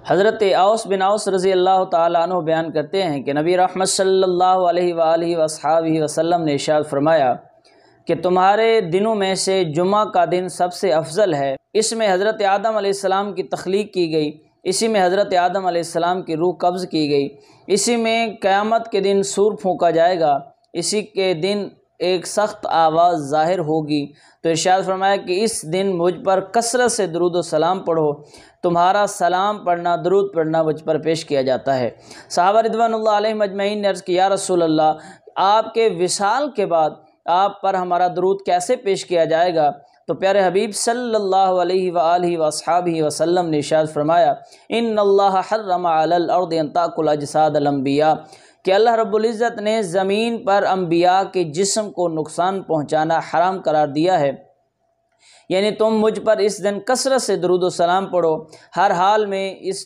حضرت اوس بن اوس رضی اللہ تعالیٰ عنہ بیان کرتے ہیں کہ نبی رحمت صلی اللہ علیہ وآلہ وصحابہ وسلم نے ارشاد فرمایا کہ تمہارے دنوں میں سے جمعہ کا دن سب سے افضل ہے، اس میں حضرت آدم علیہ السلام کی تخلیق کی گئی، اسی میں حضرت آدم علیہ السلام کی روح قبض کی گئی، اسی میں قیامت کے دن سور پھونکا جائے گا، اسی کے دن ایک سخت آواز ظاہر ہوگی۔ تو ارشاد فرمایا کہ اس دن مجھ پر کثرت سے درود و سلام پڑھو، تمہارا سلام پڑھنا، درود پڑھنا مجھ پر پیش کیا جاتا ہے۔ صحابہ رضوان اللہ علیہم اجمعین نے عرض کیا یا رسول اللہ، آپ کے وصال کے بعد آپ پر ہمارا درود کیسے پیش کیا جائے گا؟ تو پیارے حبیب صلی اللہ علیہ وآلہ وصحابہ وسلم نے ارشاد فرمایا ان اللہ حرم علی الارض ان تاکل اجساد الانبیاء، کہ اللہ رب العزت نے زمین پر انبیاء کے جسم کو نقصان پہنچانا حرام قرار دیا ہے، یعنی تم مجھ پر اس دن کثرت سے درود و سلام پڑھو، ہر حال میں اس